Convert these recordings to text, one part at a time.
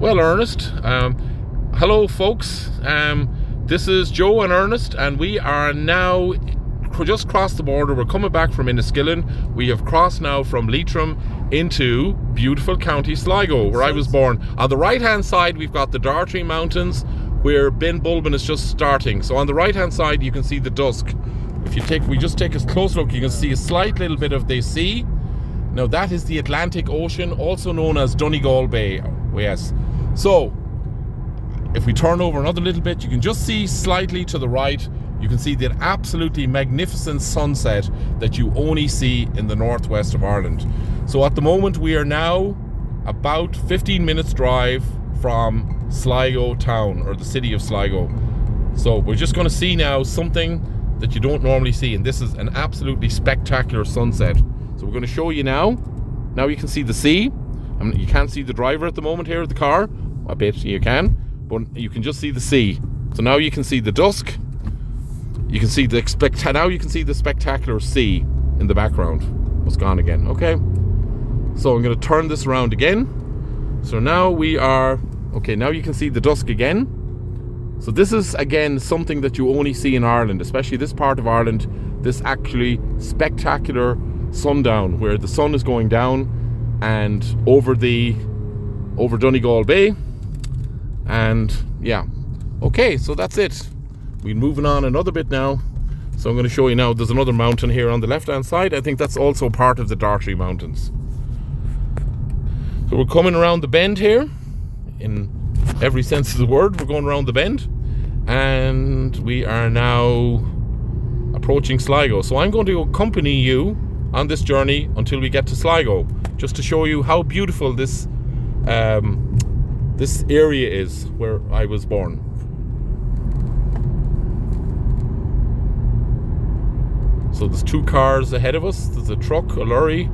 Well, Ernest, hello folks. This is Joe and Ernest, and we are now just crossed the border. We're coming back from Enniskillen. We have crossed now from Leitrim into beautiful County Sligo, where I was born. On the right hand side we've got the Dartry Mountains, where Ben Bulben is just starting. So on the right hand side you can see the dusk. If we just take a close look, you can see a slight little bit of the sea. Now that is the Atlantic Ocean, also known as Donegal Bay. Yes. So if we turn over another little bit, you can just see slightly to the right, you can see that absolutely magnificent sunset that you only see in the northwest of Ireland. So at the moment we are now about 15 minutes drive from Sligo town, or the city of Sligo. So we're just going to see now something that you don't normally see, and this is an absolutely spectacular sunset. So we're going to show you now. Now you can see the sea. I mean, you can't see the driver at the moment here of the car. I bet you can, but you can just see the sea. So now you can see the dusk. You can see now you can see the spectacular sea in the background. It's gone again. Okay. So I'm going to turn this around again. So now we are okay. Now you can see the dusk again. So this is again something that you only see in Ireland, especially this part of Ireland. This actually spectacular sundown where the sun is going down and over Donegal Bay. And yeah, okay, so that's it. We're moving on another bit now. So I'm going to show you now, there's another mountain here on the left hand side. I think that's also part of the Dartry Mountains. So we're coming around the bend here, in every sense of the word. We're going around the bend and we are now approaching Sligo. So I'm going to accompany you on this journey until we get to Sligo, just to show you how beautiful this this area is where I was born. So there's two cars ahead of us. There's a truck, a lorry.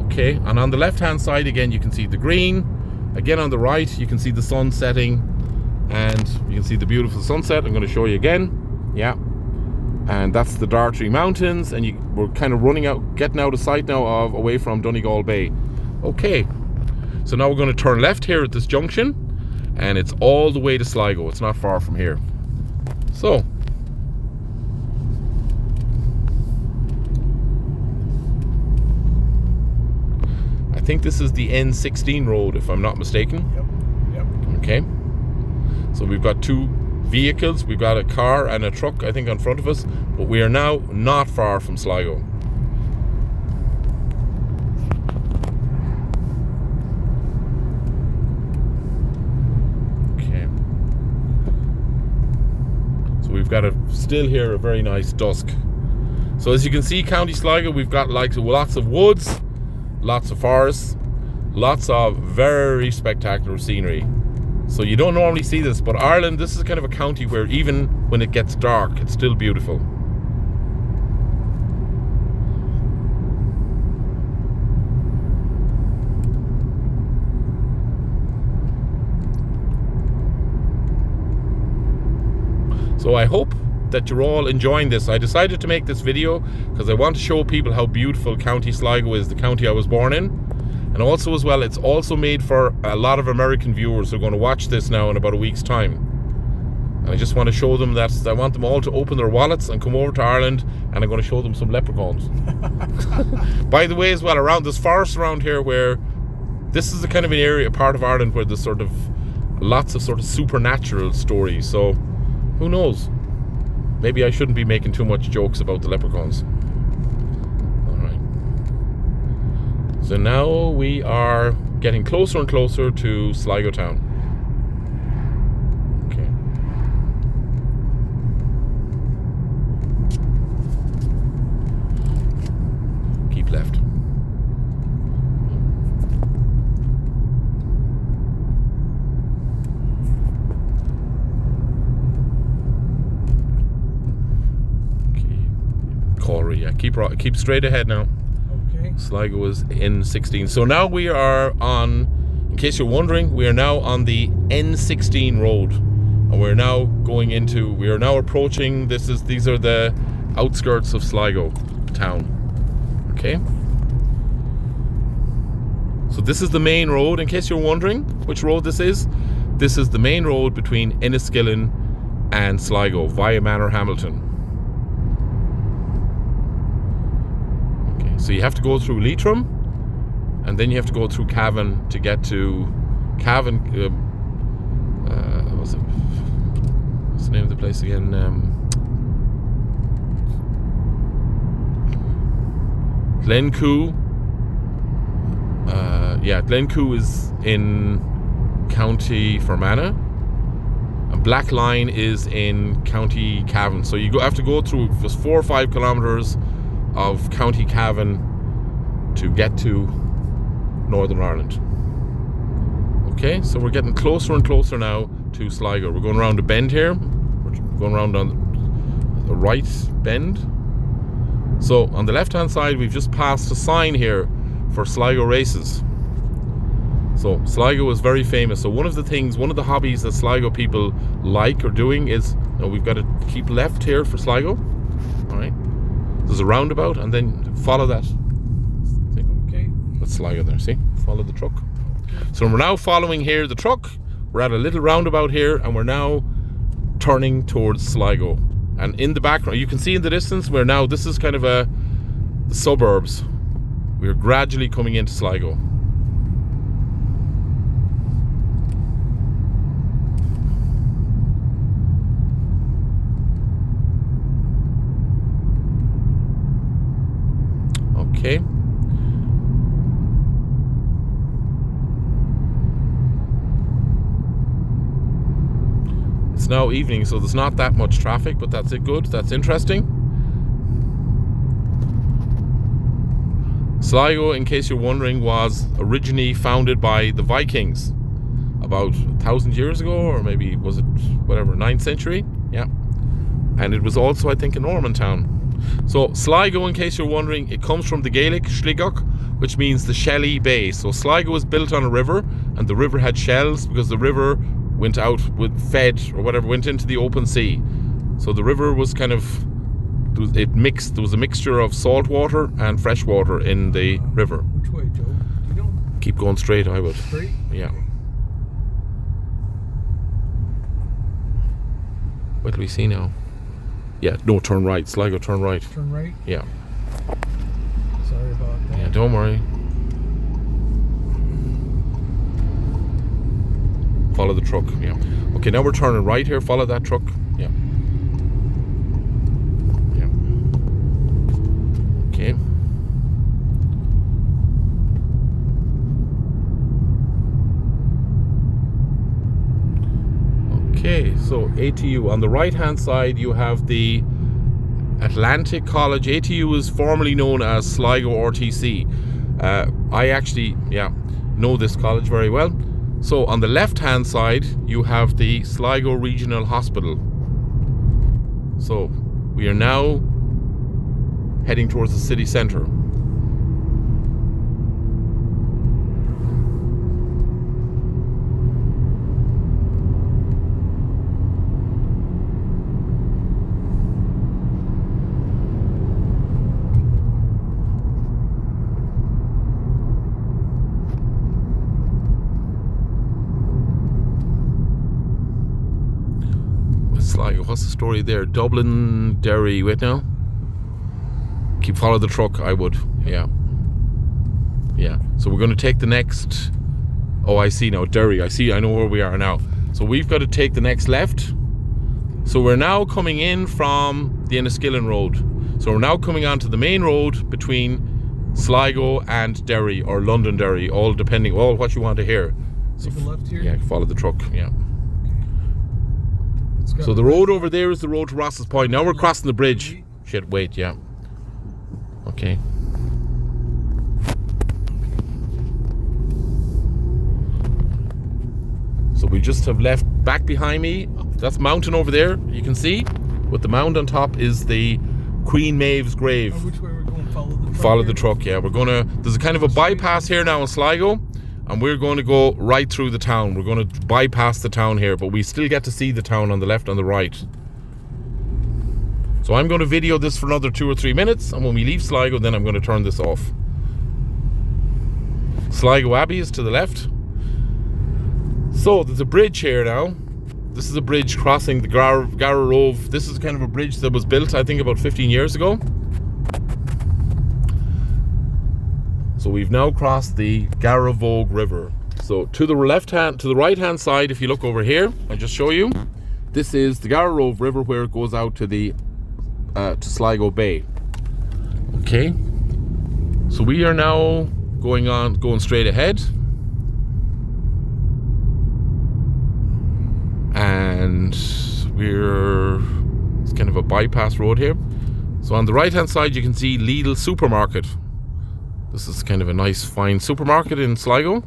Okay, and on the left hand side again you can see the green. Again on the right you can see the sun setting, and you can see the beautiful sunset. I'm going to show you again. Yeah, and that's the Dartry Mountains, and we're kind of getting out of sight now away from Donegal Bay. Okay, so now we're going to turn left here at this junction, and it's all the way to Sligo. It's not far from here. So I think this is the N16 road, if I'm not mistaken. Yep. Okay. So we've got two vehicles. We've got a car and a truck, I think, in front of us. But we are now not far from Sligo. Okay. So we've got still here a very nice dusk. So as you can see, County Sligo, we've got like lots of woods, lots of forests, lots of very spectacular scenery. So you don't normally see this, but Ireland, this is kind of a county where even when it gets dark, it's still beautiful. So I hope that you're all enjoying this. I decided to make this video because I want to show people how beautiful County Sligo is, the county I was born in. And also as well, it's also made for a lot of American viewers who are going to watch this now in about a week's time. And I just want to show them that I want them all to open their wallets and come over to Ireland, and I'm going to show them some leprechauns. By the way as well, around this forest around here, where this is a kind of an area, a part of Ireland where there's sort of lots of sort of supernatural stories. So who knows? Maybe I shouldn't be making too much jokes about the leprechauns. So now we are getting closer and closer to Sligo town. Okay. Keep left. Okay. Corey, yeah, keep straight ahead now. Sligo is N16. So now we are on, in case you're wondering, we are now on the N16 road, and we are now approaching, these are the outskirts of Sligo town. Okay, So this is the main road, in case you're wondering which road this is. This is the main road between Enniskillen and Sligo via Manorhamilton. Okay, so you have to go through Leitrim, and then you have to go through Cavan to get to Cavan. What's the name of the place again? Glencoe. Glencoe is in County Fermanagh, and Blackline is in County Cavan. So you have to go through just 4 or 5 kilometres of County Cavan to get to Northern Ireland. Okay, so we're getting closer and closer now to Sligo. We're going around a bend here. We're going around on the right bend. So on the left hand side, we've just passed a sign here for Sligo races. So Sligo is very famous. So one of the hobbies that Sligo people like or doing is, we've got to keep left here for Sligo. All right, there's a roundabout, and then follow that. See? Okay, that's Sligo there. See, follow the truck. So we're now following here the truck. We're at a little roundabout here, and we're now turning towards Sligo. And in the background, you can see in the distance, this is kind of the suburbs. We're gradually coming into Sligo. Okay. It's now evening, so there's not that much traffic, but that's good. That's interesting. Sligo, in case you're wondering, was originally founded by the Vikings about 1,000 years ago, or maybe was it 9th century? Yeah. And it was also, I think, a Norman town. So Sligo, in case you're wondering, it comes from the Gaelic Sligo, which means the shelly bay. So Sligo was built on a river, and the river had shells because the river went out went into the open sea. So the river was there was a mixture of salt water and fresh water in the river. Which way, Joe? Do you know? Keep going straight, I would. Straight? Yeah. What do we see now? Yeah, no, turn right. Sligo, turn right. Turn right? Yeah. Sorry about that. Yeah, don't worry. Follow the truck. Yeah. Okay, now we're turning right here. Follow that truck. Yeah. Yeah. Okay. Okay, so ATU. On the right hand side you have the Atlantic College. ATU is formerly known as Sligo RTC. I actually know this college very well. So on the left hand side you have the Sligo Regional Hospital. So we are now heading towards the city centre. Sligo, what's the story there? Dublin, Derry, wait now. Follow the truck, I would. Yeah. Yeah. So we're going to take the next. Oh, I see now. Derry. I know where we are now. So we've got to take the next left. So we're now coming in from the Enniskillen road. So we're now coming onto the main road between Sligo and Derry, or Londonderry, all depending on what you want to hear. So take a left here? Yeah, follow the truck. Yeah. So the road over there is the road to Ross's Point. Now we're crossing the bridge. Shit, wait, yeah. Okay. So we just have left back behind me. That's mountain over there, you can see. With the mound on top is the Queen Maeve's grave. Which way we're going? Follow the truck. Follow the truck, yeah. There's a kind of a bypass here now in Sligo. And we're going to go right through the town. We're going to bypass the town here, but we still get to see the town on the left and the right. So I'm going to video this for another 2 or 3 minutes, and when we leave Sligo, then I'm going to turn this off. Sligo Abbey is to the left. So there's a bridge here now. This is a bridge crossing the Gara Rove. This is kind of a bridge that was built, I think, about 15 years ago. So we've now crossed the Gara Vogue River. So to the right hand side, if you look over here, I'll just show you. This is the Gara Rove River where it goes out to the to Sligo Bay. Okay. So we are now going straight ahead. And it's kind of a bypass road here. So on the right hand side you can see Lidl supermarket. This is kind of a nice fine supermarket in Sligo.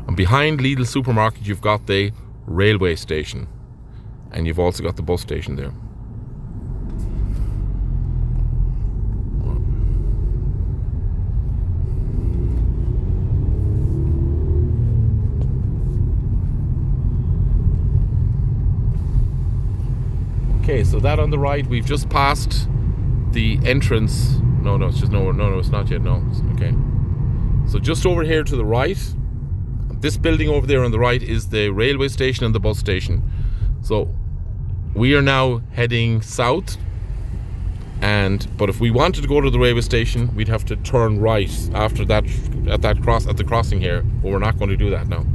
And behind Lidl supermarket you've got the railway station. And you've also got the bus station there. Okay, so that on the right, we've just passed the entrance. No, it's just no, it's not yet. No, okay. So just over here to the right, this building over there on the right is the railway station and the bus station. So we are now heading south, but if we wanted to go to the railway station, we'd have to turn right after that at the crossing here. But we're not going to do that now.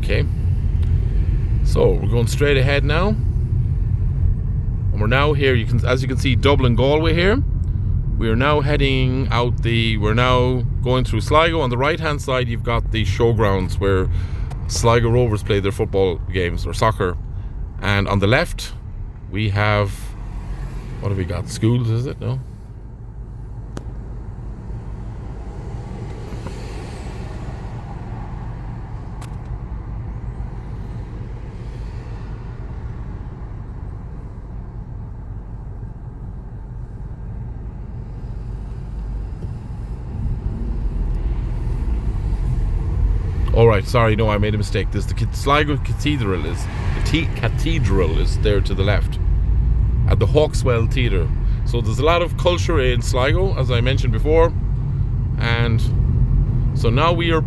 Okay, so we're going straight ahead now, and we're now here. As you can see, Dublin Galway here. We are now heading out we're now going through Sligo. On the right hand side you've got the showgrounds where Sligo Rovers play their football games or soccer, and on the left we have, what have we got? Schools, is it? No. All right, sorry, no, I made a mistake. There's the Sligo Cathedral is there to the left, at the Hawkswell Theatre. So there's a lot of culture in Sligo, as I mentioned before, and so now we are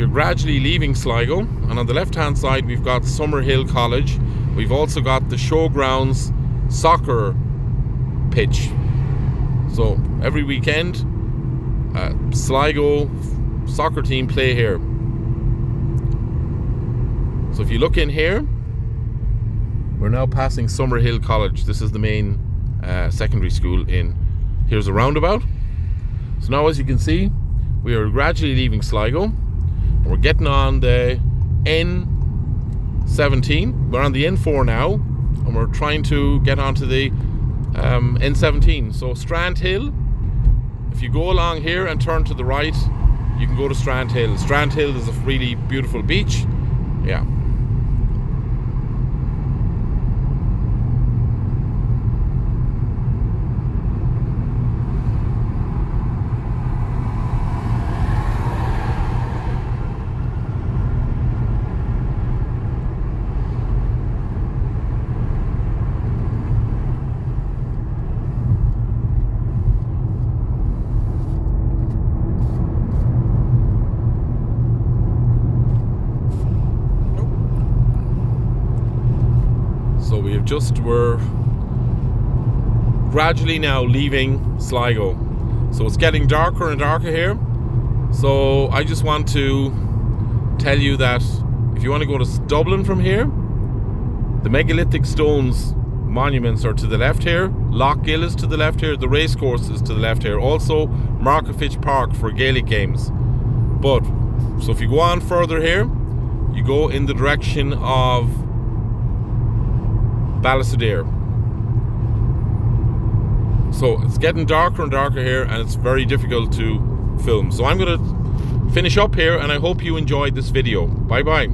gradually leaving Sligo, and on the left-hand side we've got Summerhill College. We've also got the Showgrounds soccer pitch. So every weekend, Sligo soccer team play here. So if you look in here, we're now passing Summerhill College. This is the main secondary school here's a roundabout. So now, as you can see, we are gradually leaving Sligo and we're getting on the N17. We're on the N4 now and we're trying to get onto the N17. So Strand Hill, if you go along here and turn to the right, you can go to Strand Hill. Strand Hill is a really beautiful beach. Yeah. We're gradually now leaving Sligo, so it's getting darker and darker here. So I just want to tell you that if you want to go to Dublin from here, the megalithic stones monuments are to the left here, Lough Gill is to the left here, the racecourse is to the left here, also Markafitch Park for Gaelic games. But so if you go on further here, you go in the direction of Ballisadair. So it's getting darker and darker here, and it's very difficult to film. So I'm going to finish up here, and I hope you enjoyed this video. Bye bye.